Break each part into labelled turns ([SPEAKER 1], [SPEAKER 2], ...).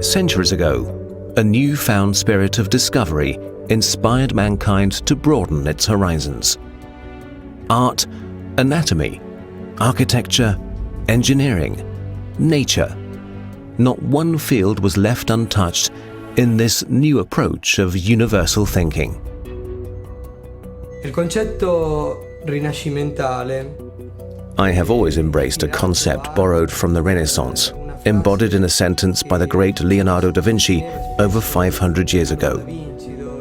[SPEAKER 1] Centuries ago, a newfound spirit of discovery inspired mankind to broaden its horizons. Art, anatomy, architecture, engineering, nature. Not one field was left untouched in this new approach of universal thinking.
[SPEAKER 2] Il concetto rinascimentale.
[SPEAKER 1] I have always embraced a concept borrowed from the Renaissance, embodied in a sentence by the great Leonardo da Vinci over 500 years ago.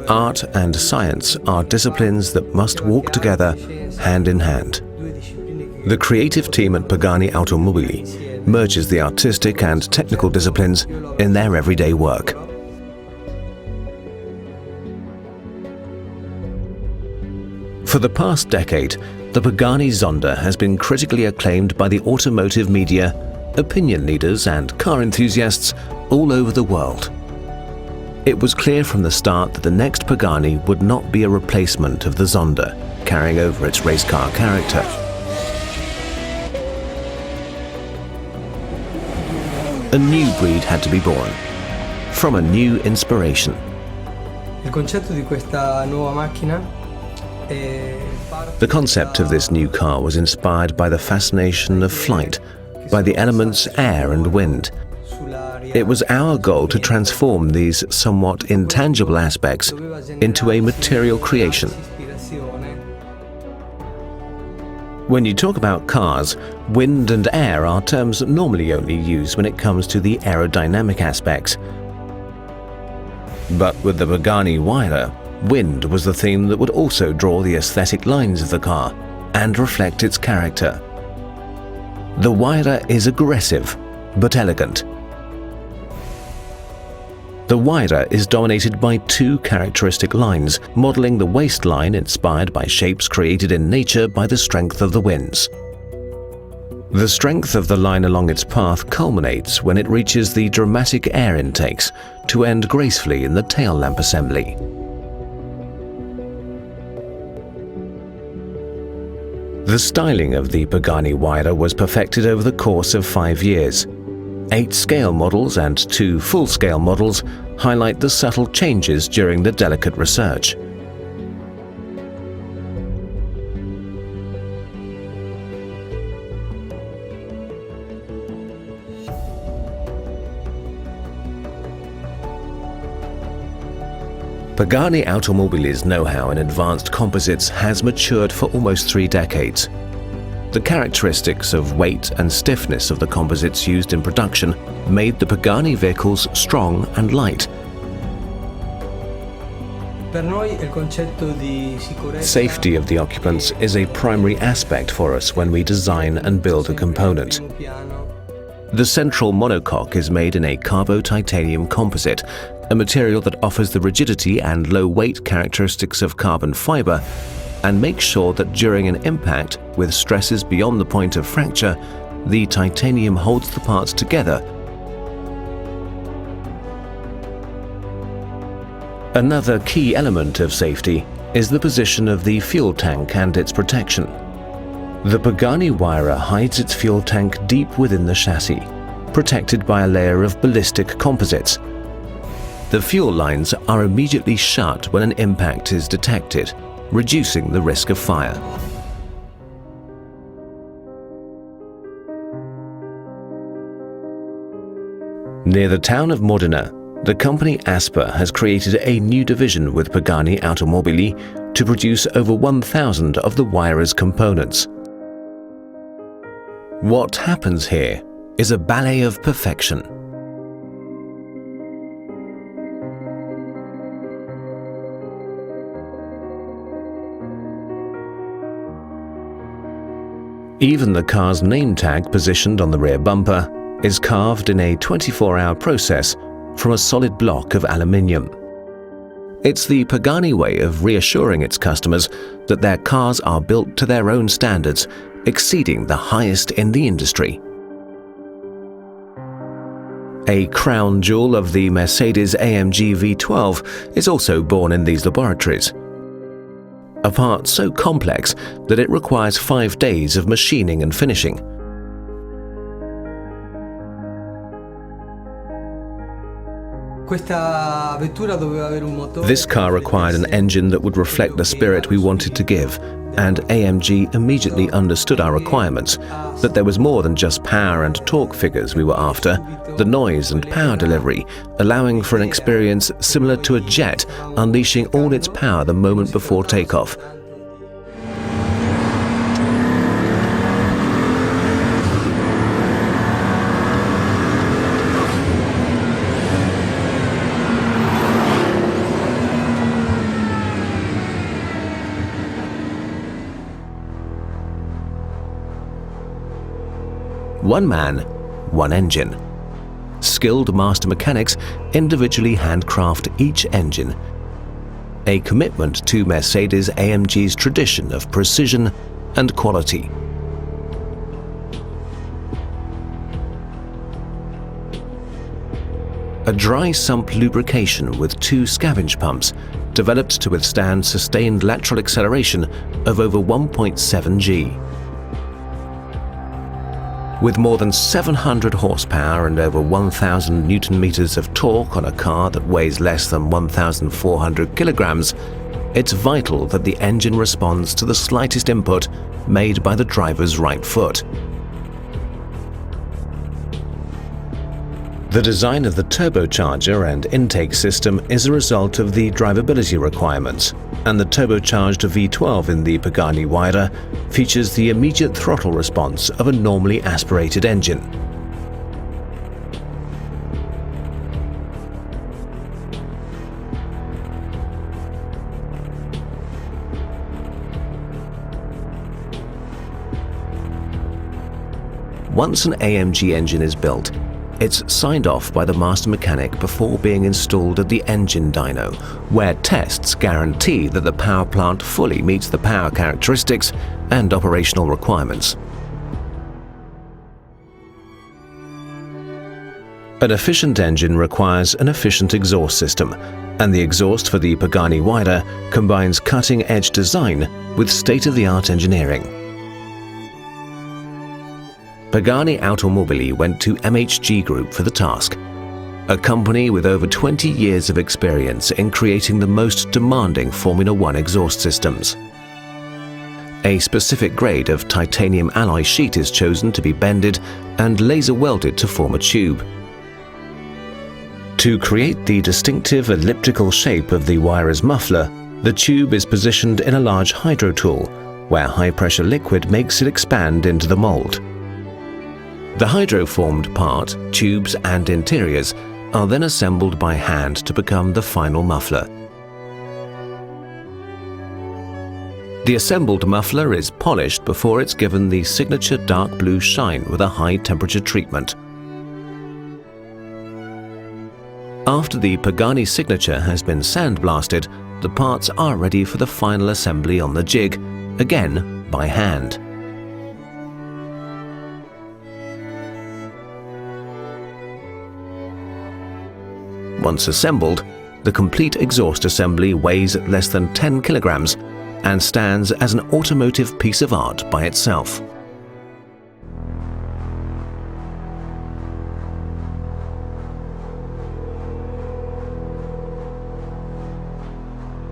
[SPEAKER 1] Art and science are disciplines that must walk together hand in hand. The creative team at Pagani Automobili merges the artistic and technical disciplines in their everyday work. For the past decade, the Pagani Zonda has been critically acclaimed by the automotive media, opinion leaders and car enthusiasts all over the world. It was clear from the start that the next Pagani would not be a replacement of the Zonda, carrying over its race car character. A new breed had to be born, from a new inspiration.
[SPEAKER 2] Il concetto di questa nuova macchina.
[SPEAKER 1] The concept of this new car was inspired by the fascination of flight, by the elements air and wind. It was our goal to transform these somewhat intangible aspects into a material creation. When you talk about cars, wind and air are terms normally only used when it comes to the aerodynamic aspects. But with the Pagani Huayra, wind was the theme that would also draw the aesthetic lines of the car and reflect its character. The Huayra is aggressive, but elegant. The Huayra is dominated by two characteristic lines, modeling the waistline inspired by shapes created in nature by the strength of the winds. The strength of the line along its path culminates when it reaches the dramatic air intakes to end gracefully in the tail lamp assembly. The styling of the Pagani Huayra was perfected over the course of 5 years. 8 scale models and 2 full-scale models highlight the subtle changes during the delicate research. Pagani Automobili's know-how in advanced composites has matured for almost 3 decades. The characteristics of weight and stiffness of the composites used in production made the Pagani vehicles strong and light. Safety of the occupants is a primary aspect for us when we design and build a component. The central monocoque is made in a carbo-titanium composite, a material that offers the rigidity and low weight characteristics of carbon fiber and makes sure that during an impact with stresses beyond the point of fracture, the titanium holds the parts together. Another key element of safety is the position of the fuel tank and its protection. The Pagani Huayra hides its fuel tank deep within the chassis, protected by a layer of ballistic composites. The fuel lines are immediately shut when an impact is detected, reducing the risk of fire. Near the town of Modena, the company Aspa has created a new division with Pagani Automobili to produce over 1,000 of the Huayra's components. What happens here is a ballet of perfection. Even the car's name tag positioned on the rear bumper is carved in a 24-hour process from a solid block of aluminium. It's the Pagani way of reassuring its customers that their cars are built to their own standards, exceeding the highest in the industry. A crown jewel of the Mercedes-AMG V12 is also born in these laboratories. A part so complex that it requires 5 days of machining and finishing.
[SPEAKER 2] Questa vettura doveva avere un motore.
[SPEAKER 1] This car required an engine that would reflect the spirit we wanted to give, and AMG immediately understood our requirements, that there was more than just power and torque figures we were after, the noise and power delivery, allowing for an experience similar to a jet unleashing all its power the moment before takeoff. One man, one engine. Skilled master mechanics individually handcraft each engine. A commitment to Mercedes-AMG's tradition of precision and quality. A dry sump lubrication with 2 scavenge pumps, developed to withstand sustained lateral acceleration of over 1.7 G. With more than 700 horsepower and over 1,000 Newton-meters of torque on a car that weighs less than 1,400 kilograms, it's vital that the engine responds to the slightest input made by the driver's right foot. The design of the turbocharger and intake system is a result of the drivability requirements, and the turbocharged V12 in the Pagani Huayra features the immediate throttle response of a normally aspirated engine. Once an AMG engine is built, it's signed off by the master mechanic before being installed at the engine dyno, where tests guarantee that the power plant fully meets the power characteristics and operational requirements. An efficient engine requires an efficient exhaust system, and the exhaust for the Pagani Huayra combines cutting-edge design with state-of-the-art engineering. Pagani Automobili went to MHG Group for the task, a company with over 20 years of experience in creating the most demanding Formula One exhaust systems. A specific grade of titanium alloy sheet is chosen to be bended and laser welded to form a tube. To create the distinctive elliptical shape of the Huayra's muffler, the tube is positioned in a large hydro tool, where high-pressure liquid makes it expand into the mold. The hydro-formed part, tubes and interiors are then assembled by hand to become the final muffler. The assembled muffler is polished before it's given the signature dark blue shine with a high-temperature treatment. After the Pagani signature has been sandblasted, the parts are ready for the final assembly on the jig, again by hand. Once assembled, the complete exhaust assembly weighs less than 10 kilograms and stands as an automotive piece of art by itself.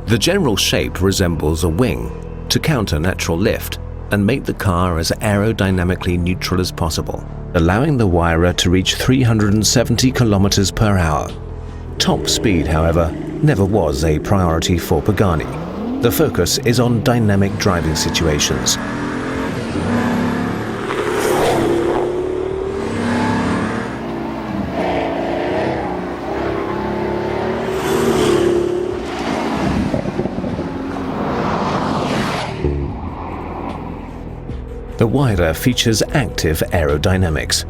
[SPEAKER 1] The general shape resembles a wing to counter natural lift and make the car as aerodynamically neutral as possible, allowing the Huayra to reach 370 kilometers per hour. Top speed, however, never was a priority for Pagani. The focus is on dynamic driving situations. The Huayra features active aerodynamics.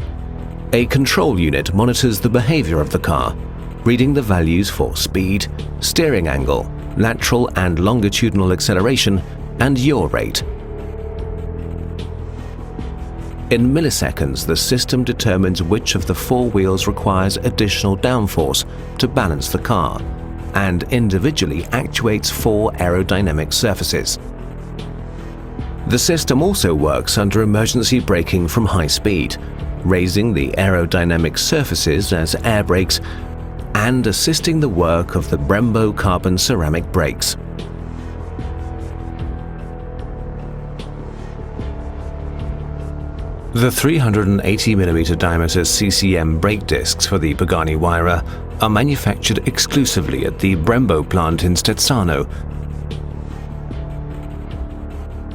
[SPEAKER 1] A control unit monitors the behavior of the car, reading the values for speed, steering angle, lateral and longitudinal acceleration, and yaw rate. In milliseconds, the system determines which of the 4 wheels requires additional downforce to balance the car, and individually actuates 4 aerodynamic surfaces. The system also works under emergency braking from high speed, raising the aerodynamic surfaces as air brakes and assisting the work of the Brembo carbon ceramic brakes. The 380mm diameter CCM brake discs for the Pagani Huayra are manufactured exclusively at the Brembo plant in Stezzano.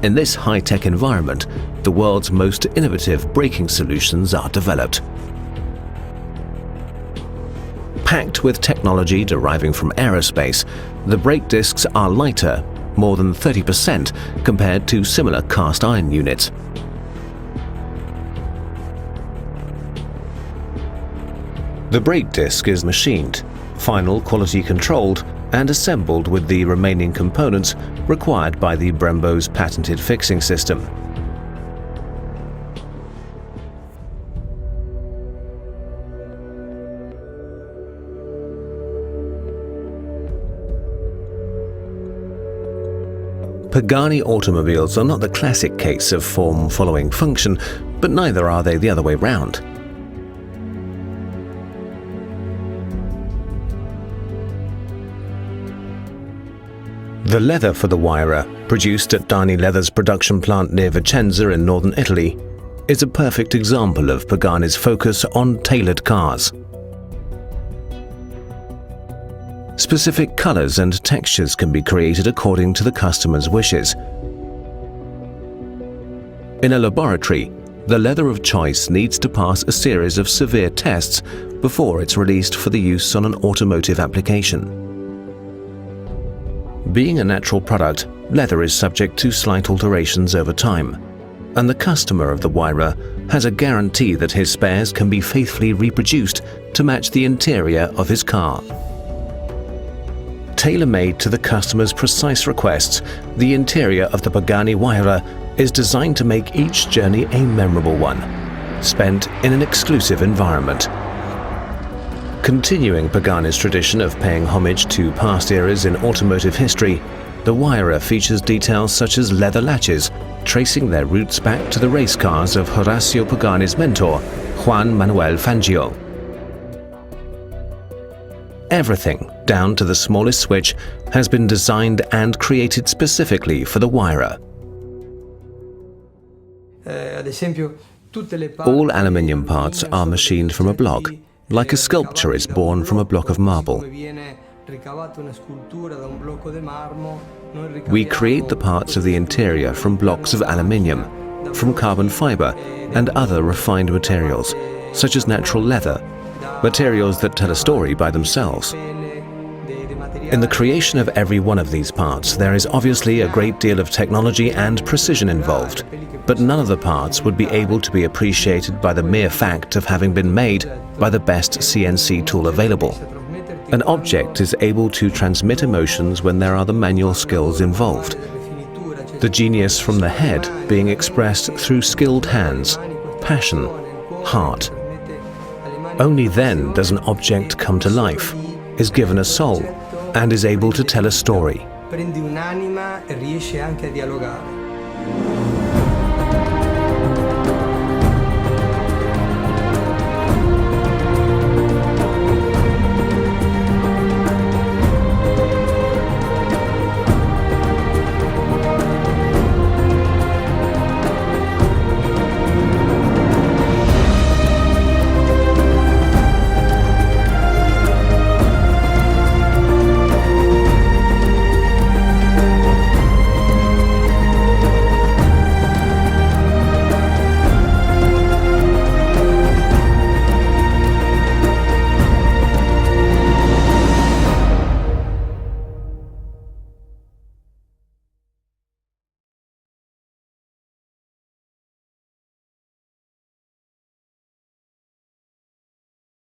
[SPEAKER 1] In this high-tech environment, the world's most innovative braking solutions are developed. Packed with technology deriving from aerospace, the brake discs are lighter, more than 30% compared to similar cast iron units. The brake disc is machined, final quality controlled, and assembled with the remaining components required by the Brembo's patented fixing system. Pagani automobiles are not the classic case of form following function, but neither are they the other way round. The leather for the Huayra, produced at Dani Leather's production plant near Vicenza in northern Italy, is a perfect example of Pagani's focus on tailored cars. Specific colors and textures can be created according to the customer's wishes. In a laboratory, the leather of choice needs to pass a series of severe tests before it's released for the use on an automotive application. Being a natural product, leather is subject to slight alterations over time, and the customer of the Huayra has a guarantee that his spares can be faithfully reproduced to match the interior of his car. Tailor-made to the customer's precise requests, the interior of the Pagani Huayra is designed to make each journey a memorable one, spent in an exclusive environment. Continuing Pagani's tradition of paying homage to past eras in automotive history, the Huayra features details such as leather latches, tracing their roots back to the race cars of Horacio Pagani's mentor, Juan Manuel Fangio. Everything, down to the smallest switch, has been designed and created specifically for the Huayra. All aluminium parts are machined from a block, like a sculpture is born from a block of marble. We create the parts of the interior from blocks of aluminium, from carbon fiber and other refined materials, such as natural leather, materials that tell a story by themselves. In the creation of every one of these parts, there is obviously a great deal of technology and precision involved, but none of the parts would be able to be appreciated by the mere fact of having been made by the best CNC tool available. An object is able to transmit emotions when there are the manual skills involved. The genius from the head being expressed through skilled hands, passion, heart. Only then does an object come to life, is given a soul, and is able to tell a story.